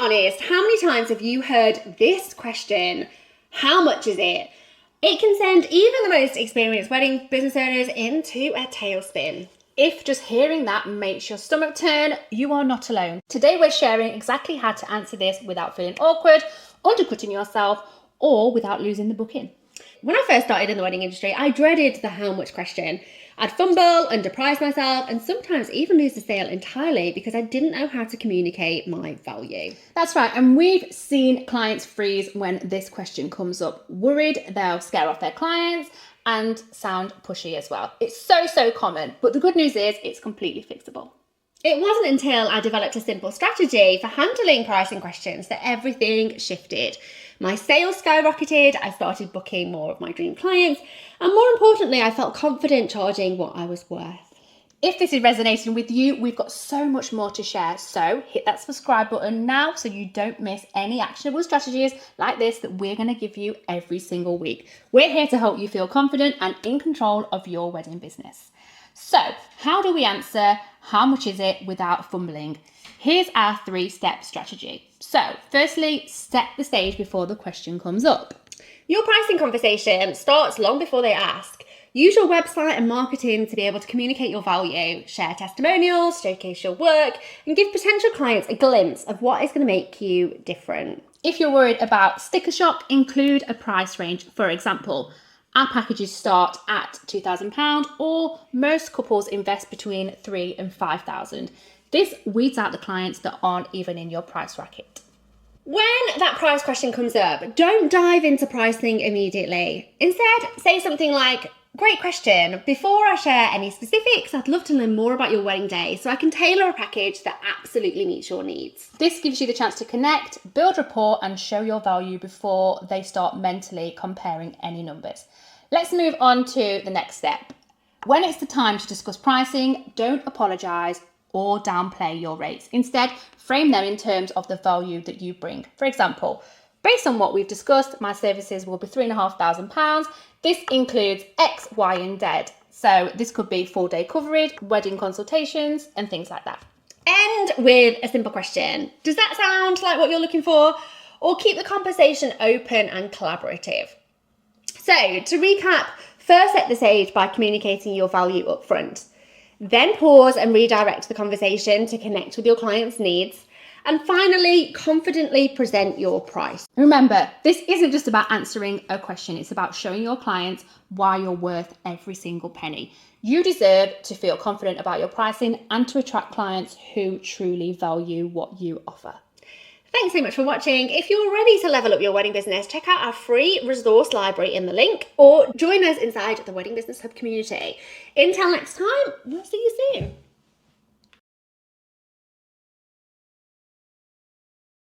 honest, how many times have you heard this question? How much is it? It can send even the most experienced wedding business owners into a tailspin. If just hearing that makes your stomach turn, you are not alone. Today we're sharing exactly how to answer this without feeling awkward, undercutting yourself, or without losing the booking. When I first started in the wedding industry, I dreaded the how much question. I'd fumble, underprice myself, and sometimes even lose the sale entirely because I didn't know how to communicate my value. That's right, and we've seen clients freeze when this question comes up. Worried they'll scare off their clients and sound pushy as well. It's so common, but the good news is it's completely fixable. It wasn't until I developed a simple strategy for handling pricing questions that everything shifted. My sales skyrocketed, I started booking more of my dream clients, and more importantly, I felt confident charging what I was worth. If this is resonating with you, we've got so much more to share. So hit that subscribe button now so you don't miss any actionable strategies like this that we're going to give you every single week. We're here to help you feel confident and in control of your wedding business. So how do we answer how much is it without fumbling? Here's our 3-step strategy. So firstly, set the stage before the question comes up. Your pricing conversation starts long before they ask. Use your website and marketing to be able to communicate your value, share testimonials, showcase your work, and give potential clients a glimpse of what is going to make you different. If you're worried about sticker shock, include a price range. For example, our packages start at £2,000 or most couples invest between £3,000 and £5,000. This weeds out the clients that aren't even in your price bracket. When that price question comes up, don't dive into pricing immediately. Instead, say something like, great question. Before I share any specifics, I'd love to learn more about your wedding day so I can tailor a package that absolutely meets your needs. This gives you the chance to connect, build rapport, and show your value before they start mentally comparing any numbers. Let's move on to the next step. When it's the time to discuss pricing, don't apologize or downplay your rates. Instead, frame them in terms of the value that you bring. For example, based on what we've discussed, my services will be £3,500. This includes X, Y, and Z. So this could be full-day coverage, wedding consultations, and things like that. End with a simple question. Does that sound like what you're looking for? Or keep the conversation open and collaborative. So to recap, first set the stage by communicating your value up front. Then pause and redirect the conversation to connect with your client's needs. And finally, confidently present your price. Remember, this isn't just about answering a question. It's about showing your clients why you're worth every single penny. You deserve to feel confident about your pricing and to attract clients who truly value what you offer. Thanks so much for watching. If you're ready to level up your wedding business, check out our free resource library in the link or join us inside the Wedding Business Hub community. Until next time, we'll see you soon.